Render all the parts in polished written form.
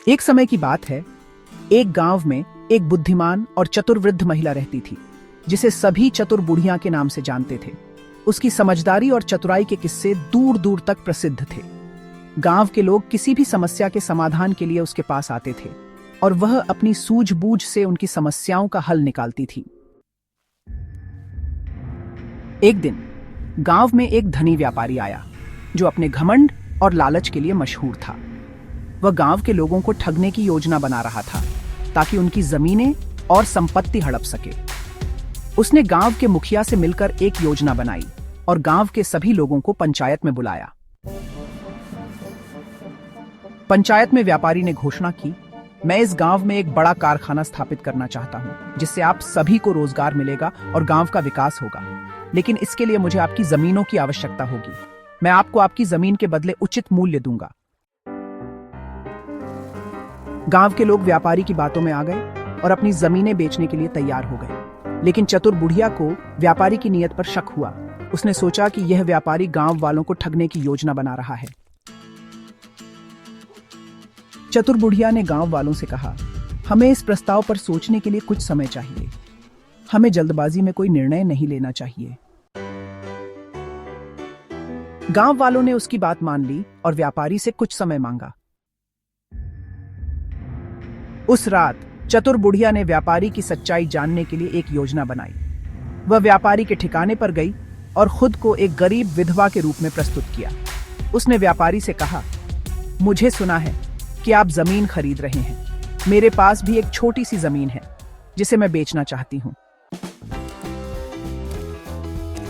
एक समय की बात है, एक गांव में एक बुद्धिमान और चतुर वृद्ध महिला रहती थी, जिसे सभी चतुर बुढ़िया के नाम से जानते थे। उसकी समझदारी और चतुराई के किस्से दूर दूर तक प्रसिद्ध थे। गांव के लोग किसी भी समस्या के समाधान के लिए उसके पास आते थे और वह अपनी सूझबूझ से उनकी समस्याओं का हल निकालती थी। एक दिन गांव में एक धनी व्यापारी आया, जो अपने घमंड और लालच के लिए मशहूर था। वह गांव के लोगों को ठगने की योजना बना रहा था, ताकि उनकी जमीनें और संपत्ति हड़प सके। उसने गांव के मुखिया से मिलकर एक योजना बनाई और गांव के सभी लोगों को पंचायत में बुलाया। पंचायत में व्यापारी ने घोषणा की, मैं इस गांव में एक बड़ा कारखाना स्थापित करना चाहता हूं, जिससे आप सभी को रोजगार मिलेगा और गांव का विकास होगा। लेकिन इसके लिए मुझे आपकी जमीनों की आवश्यकता होगी। मैं आपको आपकी जमीन के बदले उचित मूल्य दूंगा। गांव के लोग व्यापारी की बातों में आ गए और अपनी जमीनें बेचने के लिए तैयार हो गए। लेकिन चतुर बुढ़िया को व्यापारी की नीयत पर शक हुआ। उसने सोचा कि यह व्यापारी गांव वालों को ठगने की योजना बना रहा है। चतुर बुढ़िया ने गांव वालों से कहा, हमें इस प्रस्ताव पर सोचने के लिए कुछ समय चाहिए। हमें जल्दबाजी में कोई निर्णय नहीं लेना चाहिए। गांव वालों ने उसकी बात मान ली और व्यापारी से कुछ समय मांगा। उस रात चतुर बुढ़िया ने व्यापारी की सच्चाई जानने के लिए एक योजना बनाई। वह व्यापारी के ठिकाने पर गई और खुद को एक गरीब विधवा के रूप में प्रस्तुत किया। उसने व्यापारी से कहा, मुझे सुना है कि आप जमीन खरीद रहे हैं। मेरे पास भी एक छोटी सी जमीन है, जिसे मैं बेचना चाहती हूं।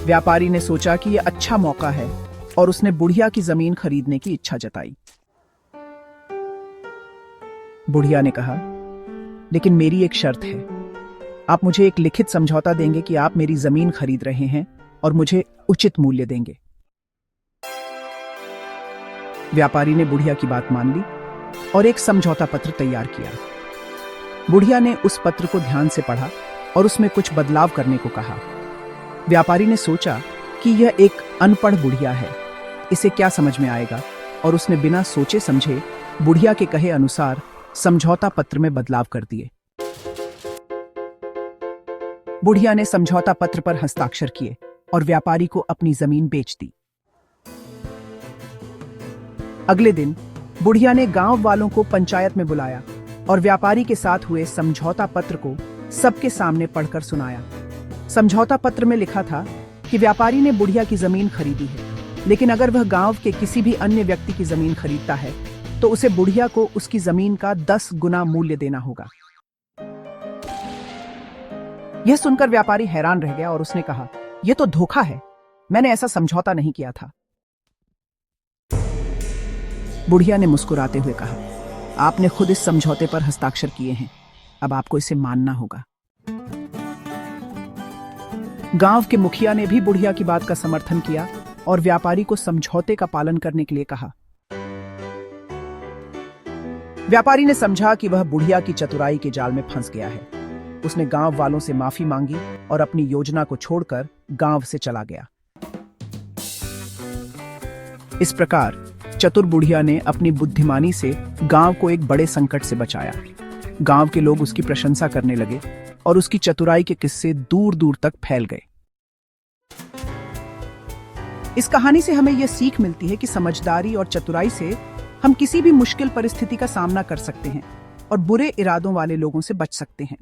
व्यापारी ने सोचा कि यह अच्छा मौका है और उसने बुढ़िया की जमीन खरीदने की इच्छा जताई। बुढ़िया ने कहा, लेकिन मेरी एक शर्त है। आप मुझे एक लिखित समझौता देंगे कि आप मेरी जमीन खरीद रहे हैं और मुझे उचित मूल्य देंगे। व्यापारी ने बुढ़िया की बात मान ली और एक समझौता पत्र तैयार किया। बुढ़िया ने उस पत्र को ध्यान से पढ़ा और उसमें कुछ बदलाव करने को कहा। व्यापारी ने सोचा कि यह एक अनपढ़ बुढ़िया है, इसे क्या समझ में आएगा, और उसने बिना सोचे समझे बुढ़िया के कहे अनुसार समझौता पत्र में बदलाव कर दिए। बुढ़िया ने समझौता पत्र पर हस्ताक्षर किए और व्यापारी को अपनी जमीन बेच दी। अगले दिन बुढ़िया ने गांव वालों को पंचायत में बुलाया और व्यापारी के साथ हुए समझौता पत्र को सबके सामने पढ़कर सुनाया। समझौता पत्र में लिखा था कि व्यापारी ने बुढ़िया की जमीन खरीदी है, लेकिन अगर वह गांव के किसी भी अन्य व्यक्ति की जमीन खरीदता है तो उसे बुढ़िया को उसकी जमीन का 10 गुना मूल्य देना होगा। यह सुनकर व्यापारी हैरान रह गया और उसने कहा, यह तो धोखा है, मैंने ऐसा समझौता नहीं किया था। बुढ़िया ने मुस्कुराते हुए कहा, आपने खुद इस समझौते पर हस्ताक्षर किए हैं, अब आपको इसे मानना होगा। गांव के मुखिया ने भी बुढ़िया की बात का समर्थन किया और व्यापारी को समझौते का पालन करने के लिए कहा। व्यापारी ने समझा कि वह बुढ़िया की चतुराई के जाल में फंस गया है। उसने गांव वालों से माफी मांगी और अपनी योजना को छोड़कर गांव से चला गया। इस प्रकार चतुर बुढ़िया ने अपनी बुद्धिमानी से गांव को एक बड़े संकट से बचाया। गांव के लोग उसकी प्रशंसा करने लगे और उसकी चतुराई के किस्से दूर दूर तक फैल गए। इस कहानी से हमें यह सीख मिलती है कि समझदारी और चतुराई से हम किसी भी मुश्किल परिस्थिति का सामना कर सकते हैं और बुरे इरादों वाले लोगों से बच सकते हैं।